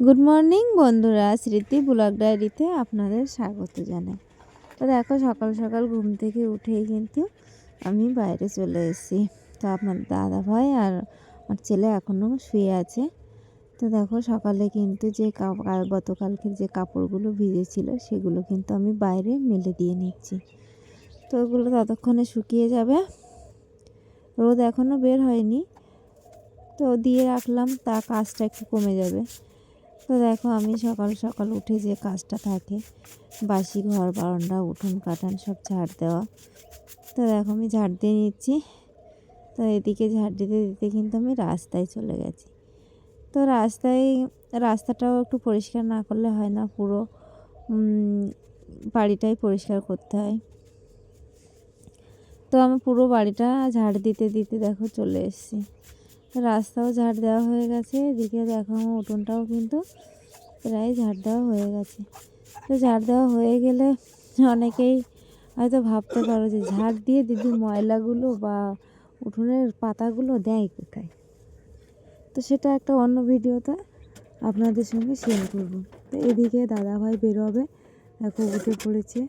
Good morning বন্ধুরা, স্মৃতি blog ডায়েরিতে আপনাদের স্বাগত জানাই। তো দেখো, সকাল সকাল ঘুম থেকে উঠেই কিন্তু আমি বাইরে চলে এসেছি। তো আপনার দাদা ভাই আর আমার ছেলে এখনও শুয়ে আছে। তো দেখো, সকালে কিন্তু যে গতকালকের যে কাপড়গুলো ভিজেছিল সেগুলো কিন্তু আমি বাইরে মেলে দিয়ে নিচ্ছি। তো ওগুলো ততক্ষণে শুকিয়ে যাবে, রোদ এখনও বের হয়নি। তো দিয়ে রাখলাম, তা কাজটা একটু কমে যাবে। তো দেখো, আমি সকাল সকাল উঠে যে কাজটা থাকে, বাসি ঘর বারান্দা উঠোন কাটান সব ঝাড় দেওয়া। তো দেখো, আমি ঝাড় দিয়ে নিচ্ছি। তো এদিকে ঝাড় দিতে দিতে কিন্তু আমি রাস্তায় চলে গেছি। তো রাস্তাটাও একটু পরিষ্কার না করলে হয় না, পুরো বাড়িটাই পরিষ্কার করতে হয়। তো আমি পুরো বাড়িটা ঝাড় দিতে দিতে দেখো চলে এসেছি। রাস্তাও ঝাড় দেওয়া হয়ে গেছে, এদিকে দেখো আমার উঠোনটাও কিন্তু প্রায় ঝাড় দেওয়া হয়ে গেছে। তো ঝাড় দেওয়া হয়ে গেলে অনেকেই হয়তো ভাবতে পারো যে ঝাড় দিয়ে দিদি ময়লাগুলো বা উঠোনের পাতাগুলো দেয় কোথায়। তো সেটা একটা অন্য ভিডিওতে আপনাদের সঙ্গে শেয়ার করব। তো এদিকে দাদাভাই বেরোবে, দেখো উঠে পড়েছে।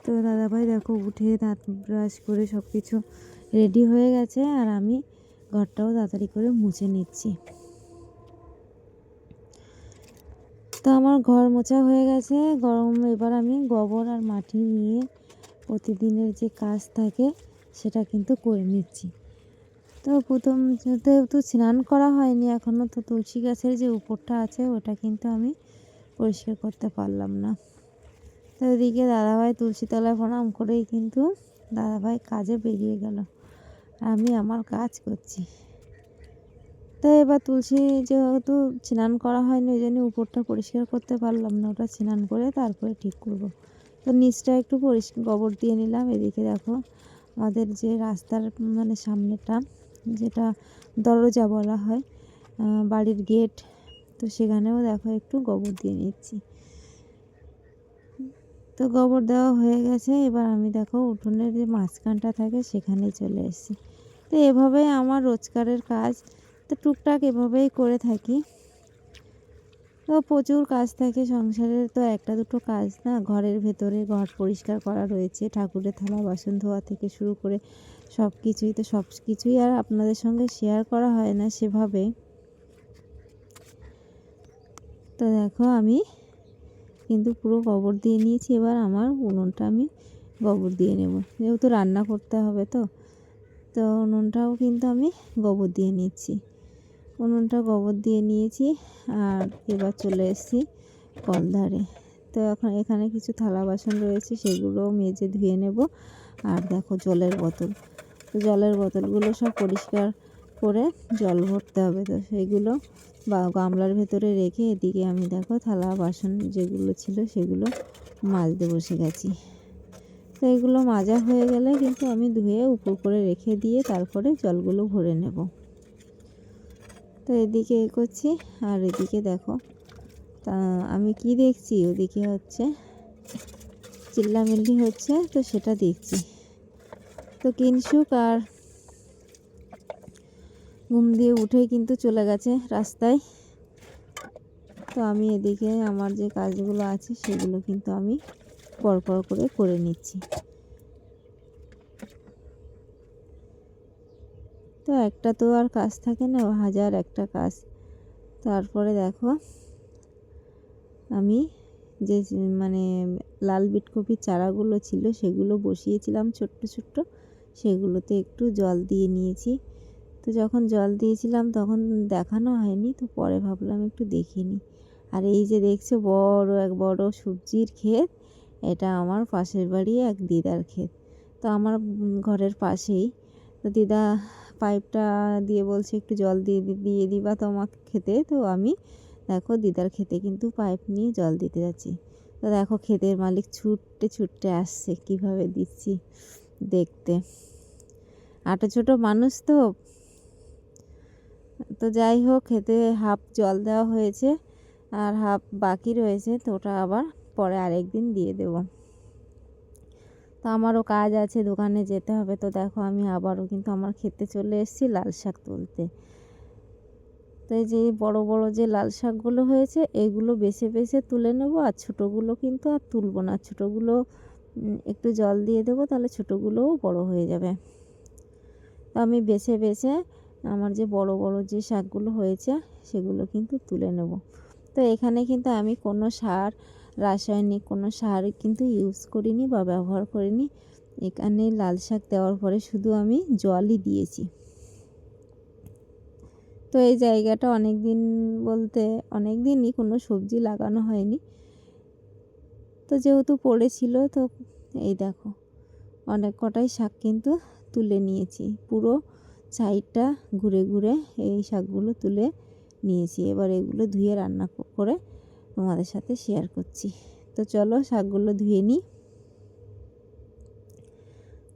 তো দাদাভাই দেখো উঠে দাঁত ব্রাশ করে সব কিছু রেডি হয়ে গেছে, আর আমি ঘরটাও তাড়াতাড়ি করে মুছে নিচ্ছি। তো আমার ঘর মোছা হয়ে গেছে। এবার আমি গোবর আর মাটি নিয়ে প্রতিদিনের যে কাজ থাকে সেটা কিন্তু করে নিচ্ছি। তো প্রথম যেহেতু স্নান করা হয়নি এখনও, তো তুলসী গাছের যে উপরটা আছে ওটা কিন্তু আমি পরিষ্কার করতে পারলাম না। তো এদিকে দাদাভাই তুলসী তলায় প্রণাম করেই কিন্তু দাদাভাই কাজে বেরিয়ে গেল, আমি আমার কাজ করছি। তো এবার তুলসী যেহেতু স্নান করা হয়নি ওই জন্য উপরটা পরিষ্কার করতে পারলাম না, ওটা স্নান করে তারপরে ঠিক করব। তো নিচটা একটু গোবর দিয়ে নিলাম। এদিকে দেখো, আমাদের যে রাস্তার মানে সামনেটা, যেটা দরজা বলা হয়, বাড়ির গেট, তো সেখানেও দেখো একটু গোবর দিয়ে নিচ্ছি। তো গোবর দেওয়া হয়ে গেছে, এবার আমি দেখো উঠোনের যে মাঝখানটা থাকে সেখানে চলে এসেছি। তো এভাবেই আমার রোজকারের কাজ, তো টুকটাক এভাবেই করে থাকি। তো প্রচুর কাজ থাকে সংসারের, তো একটা দুটো কাজ না, ঘরের ভেতরে ঘর পরিষ্কার করা রয়েছে, ঠাকুরের থালা বাসন ধোয়া থেকে শুরু করে সব কিছুই। তো সব কিছুই আর আপনাদের সঙ্গে শেয়ার করা হয় না সেভাবে। তো দেখো, আমি কিন্তু পুরো গোবর দিয়ে নিয়েছি। এবার আমার উনুনটা আমি গোবর দিয়ে নেব, যেহেতু রান্না করতে হবে। তো তো উনুনটাও কিন্তু আমি গোবর দিয়ে নিচ্ছি। উনুনটা গোবর দিয়ে নিয়েছি, আর এবার চলে এসেছি কলধারে। তো এখন এখানে কিছু থালা বাসন রয়েছে, সেগুলো মেজে ধুয়ে নেব। আর দেখো জলের বোতল, তো জলের বোতলগুলো সব পরিষ্কার করে জল ভরতে হবে। তো সেইগুলো বা গামলার ভেতরে রেখে এদিকে আমি দেখো থালা বাসন যেগুলো ছিল সেগুলো মাজতে বসে গেছি। তো এগুলো মাজা হয়ে গেলে কিন্তু আমি ধুয়ে উপর করে রেখে দিয়ে তারপরে জলগুলো ভরে নেব। তো এদিকে করছি, আর এদিকে দেখো, তা আমি কি দেখছি, ওদিকে হচ্ছে চিল্লামিল্লি হচ্ছে, তো সেটা দেখছি। তো কিনসুক আর ঘুম দিয়ে উঠেই কিন্তু চলে গেছে রাস্তায়। তো আমি এদিকে আমার যে কাজগুলো আছে সেগুলো কিন্তু আমি পরপর করে নিচ্ছি। তো একটা তো আর কাজ থাকে না, হাজার একটা কাজ। তারপরে দেখো, আমি যে মানে লাল বিটকপির চারাগুলো ছিল সেগুলো বসিয়েছিলাম ছোট্ট ছোট্ট, সেগুলোতে একটু জল দিয়ে নিয়েছি। তো যখন জল দিয়েছিলাম তখন দেখানো হয়নি, তো পরে ভাবলাম একটু দেখিয়ে নিই। আর এই যে দেখছো এক বড় সবজির ক্ষেত, এটা আমার পাশের বাড়ি এক দিদার ক্ষেত। তো আমার ঘরের পাশেই। তো দিদা পাইপটা দিয়ে বলছে একটু জল দিয়ে দিবা তোমার খেতে। তো আমি দেখো দিদার খেতে কিন্তু পাইপ নিয়ে জল দিতে যাচ্ছি। তো দেখো ক্ষেতের মালিক ছুটতে ছুটতে আসছে, কিভাবে দিচ্ছি দেখতে। ছোটো মানুষ তো। তো যাই হোক, খেতে হাফ জল দেওয়া হয়েছে আর হাফ বাকি রয়েছে, তো ওটা আবার পরে আরেকদিন দিয়ে দেব। তো আমারও কাজ আছে, দোকানে যেতে হবে। তো দেখো, আমি আবারও কিন্তু আমার খেতে চলে এসেছি লাল শাক তুলতে। তো এই যে বড় বড় যে লাল শাকগুলো হয়েছে এগুলো বেছে বেছে তুলে নেব, আর ছোটোগুলো কিন্তু আর তুলবো না। ছোটোগুলো একটু জল দিয়ে দেবো, তাহলে ছোটোগুলোও বড় হয়ে যাবে। তো আমি বেছে বেছে আমার যে বড় বড় যে শাকগুলো হয়েছে সেগুলো কিন্তু তুলে নেব। তো এখানে কিন্তু আমি কোনো সার, রাসায়নিক কোনো সার কিন্তু ইউজ করিনি বা ব্যবহার করিনি। এখানে লাল শাক দেওয়ার পরে শুধু আমি জলই দিয়েছি। তো এই জায়গাটা অনেক দিন বলতে অনেক দিনই কোনো সবজি লাগানো হয়নি। তো যেহেতু পড়েছিল, তো এই দেখো অনেক কটাই শাক কিন্তু তুলে নিয়েছি। পুরো সাইডটা ঘুরে ঘুরে এই শাকগুলো তুলে নিয়েছি। এবার এগুলো ধুয়ে রান্না করে তোমাদের সাথে শেয়ার করছি। তো চলো শাকগুলো ধুয়ে নিই।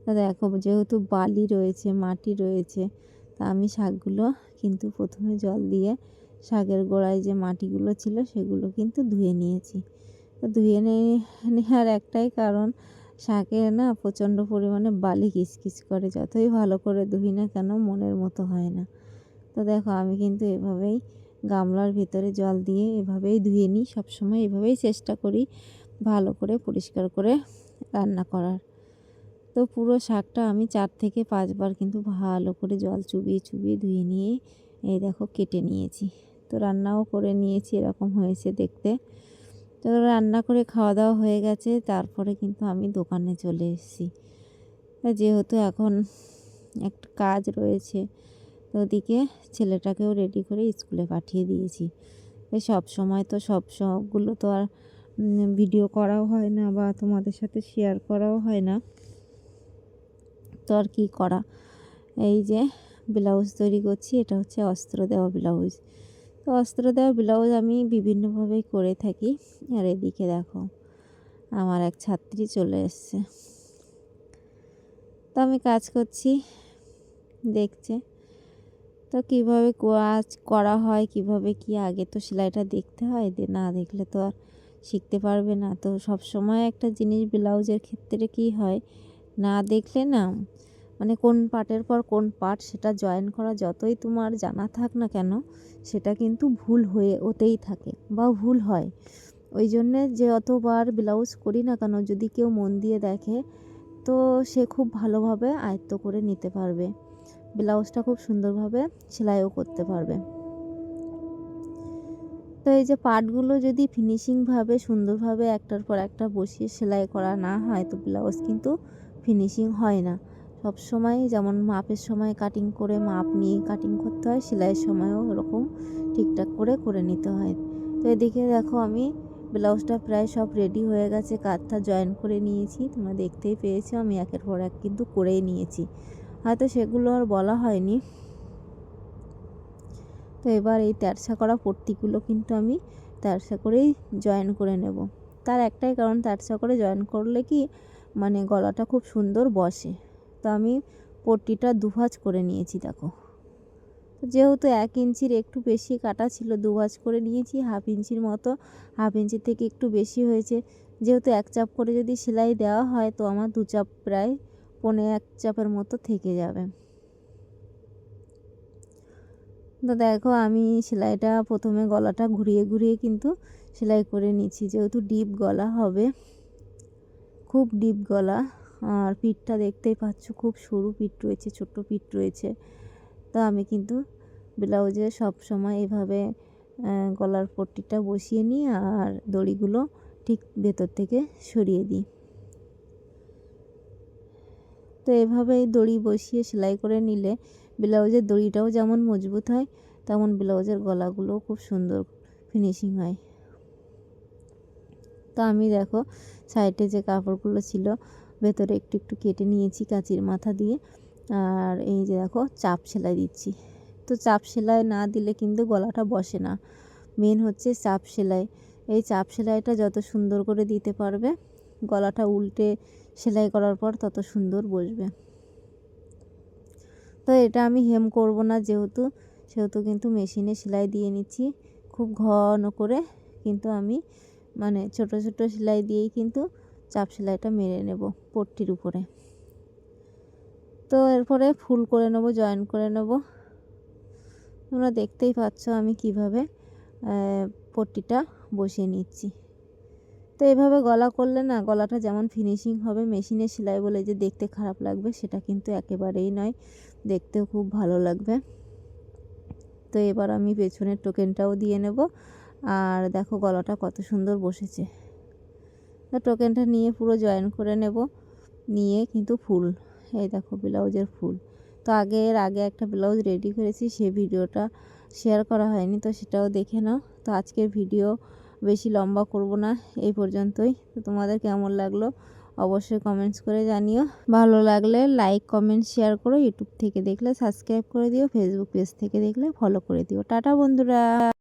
তো দেখো যেহেতু বালি রয়েছে, মাটি রয়েছে, তা আমি শাকগুলো কিন্তু প্রথমে জল দিয়ে শাকের গোড়ায় যে মাটিগুলো ছিল সেগুলো কিন্তু ধুয়ে নিয়েছি। তো ধুয়ে নেওয়ার একটাই কারণ, শাকে না প্রচণ্ড পরিমাণে বালি কিচকিচ করে, যতই ভালো করে ধুই না কেন মনের মতো হয় না। তো দেখো আমি কিন্তু এভাবেই গামলার ভিতরে জল দিয়ে এভাবেই ধুয়ে নিই। সবসময় এভাবেই চেষ্টা করি ভালো করে পরিষ্কার করে রান্না করার। তো পুরো শাকটা আমি 4 থেকে 5 বার কিন্তু ভালো করে জল চুবিয়ে চুবিয়ে ধুয়ে নিয়ে এই দেখো কেটে নিয়েছি। তো রান্নাও করে নিয়েছি, এরকম হয়েছে দেখতে। তো রান্না করে খাওয়া দাওয়া হয়ে গেছে, তারপরে কিন্তু আমি দোকানে চলে এসেছি। যেহেতু এখন একটা কাজ রয়েছে, তো ওদিকে ছেলেটাকেও রেডি করে স্কুলে পাঠিয়ে দিয়েছি। সব সময় তো সবগুলো তো আর ভিডিও করাও হয় না বা তোমাদের সাথে শেয়ার করাও হয় না। তো আর কী করা, এই যে ব্লাউজ তৈরি করছি, এটা হচ্ছে অস্ত্র দেওয়া ব্লাউজ। তো অস্ত্র দেওয়া ব্লাউজ আমি বিভিন্নভাবেই করে থাকি। আর এদিকে দেখো আমার এক ছাত্রী চলে এসছে। তো আমি কাজ করছি, দেখছে। তো কীভাবে কাজ করা হয়, কিভাবে কি, আগে তো সেলাইটা দেখতে হয়, না দেখলে তো আর শিখতে পারবে না। তো সব সময় একটা জিনিস ব্লাউজের ক্ষেত্রে কি হয়, না দেখলে না, মানে কোন পার্টের পর কোন পার্ট সেটা জয়েন করা যতই তোমার জানা থাক না কেন, সেটা কিন্তু ভুল হতেই থাকে বা ভুল হয়। ওই জন্যে যে অতবার ব্লাউজ করি না কেন, যদি কেউ মন দিয়ে দেখে তো সে খুব ভালোভাবে আয়ত্ত করে নিতে পারবে, ব্লাউজটা খুব সুন্দরভাবে সেলাইও করতে পারবে। তো এই যে পার্টগুলো যদি ফিনিশিংভাবে সুন্দরভাবে একটার পর একটা বসিয়ে সেলাই করা না হয়, তো ব্লাউজ কিন্তু ফিনিশিং হয় না। সব সময় যেমন মাপের সময় কাটিং করে মাপ নিয়ে কাটিং করতে হয়, সেলাইয়ের সময়ও এরকম ঠিকঠাক করে নিতে হয়। তো এদিকে দেখো আমি ব্লাউজটা প্রায় সব রেডি হয়ে গেছে, কাঁধটা জয়েন করে নিয়েছি, তোমরা দেখতেই পেয়েছো। আমি একের পর এক কিন্তু করেই নিয়েছি, হয়তো সেগুলো আর বলা হয়নি। তো এবার এই তেরছা করা পট্টিগুলো কিন্তু আমি তেরছা করেই জয়েন করে নেব। তার একটাই কারণ, তেরছা করে জয়েন করলে কি মানে গলাটা খুব সুন্দর বসে। তো আমি পট্টিটা দুভাঁজ করে নিয়েছি দেখো। তো যেহেতু 1 ইঞ্চির একটু বেশি কাটা ছিল, দুভাঁজ করে নিয়েছি। 1/2 ইঞ্চির মতো, 1/2 ইঞ্চির থেকে একটু বেশি হয়েছে। যেহেতু 1 চাপ করে যদি সেলাই দেওয়া হয়, তো আমার 2 চাপ প্রায় 1.25 চাপের মতো থেকে যাবে। তো দেখো আমি সেলাইটা প্রথমে গলাটা ঘুরিয়ে ঘুরিয়ে কিন্তু সেলাই করে নিচ্ছি, যেহেতু ডিপ গলা হবে, খুব ডিপ গলা। আর পিঠটা দেখতেই পাচ্ছ খুব সরু পিঠ রয়েছে, ছোট্ট পিঠ রয়েছে। তো আমি কিন্তু ব্লাউজে সব সময় এভাবে গলার পট্টিটা বসিয়ে নিই আর দড়িগুলো ঠিক ভেতর থেকে সরিয়ে দিই। তো এভাবেই দড়ি বসিয়ে সেলাই করে নিলে ব্লাউজের দড়িটাও যেমন মজবুত হয়, তেমন ব্লাউজের গলাগুলোও খুব সুন্দর ফিনিশিং হয়। তো আমি দেখো সাইডে যে কাপড়গুলো ছিল ভেতরে একটু একটু কেটে নিয়েছি কাঁচির মাথা দিয়ে। আর এই যে দেখো চাপ সেলাই দিচ্ছি। তো চাপ সেলাই না দিলে কিন্তু গলাটা বসে না, মেন হচ্ছে চাপ সেলাই। এই চাপ সেলাইটা যত সুন্দর করে দিতে পারবে, গলাটা উল্টে সেলাই করার পর তত সুন্দর বসবে। তো এটা আমি হেম করব না সেহেতু কিন্তু মেশিনে সেলাই দিয়ে নিচ্ছি খুব ঘন করে। কিন্তু আমি মানে ছোট ছোট সেলাই দিয়েই কিন্তু চাপ সেলাইটা মেরে নেব পট্টির উপরে। তো এরপরে ফুল করে নেব, জয়েন করে নেব। তোমরা দেখতেই পাচ্ছ আমি কিভাবে পট্টিটা বসিয়ে নিচ্ছি। তো এভাবে গলা করলে না গলাটা যেমন ফিনিশিং হবে, মেশিনের সেলাই বলে যে দেখতে খারাপ লাগবে সেটা কিন্তু একেবারেই নয়, দেখতেও খুব ভালো লাগবে। তো এবার আমি পেছনের টোকেনটাও দিয়ে নেব। আর দেখো গলাটা কত সুন্দর বসেছে। তো টোকেনটা নিয়ে পুরো জয়েন করে নেব, নিয়ে কিন্তু ফুল, এই দেখো ব্লাউজের ফুল। তো এর আগে একটা ব্লাউজ রেডি করেছি, সেই ভিডিওটা শেয়ার করা হয়নি, তো সেটাও দেখে নাও। তো আজকের ভিডিও বেশি লম্বা করব না, এই পর্যন্তই। তো তোমাদের কেমন লাগলো অবশ্যই কমেন্টস করে জানিও। ভালো লাগলে লাইক কমেন্ট শেয়ার করো। ইউটিউব থেকে দেখলে সাবস্ক্রাইব করে দিও, ফেসবুক পেজ থেকে দেখলে ফলো করে দিও। টাটা বন্ধুরা।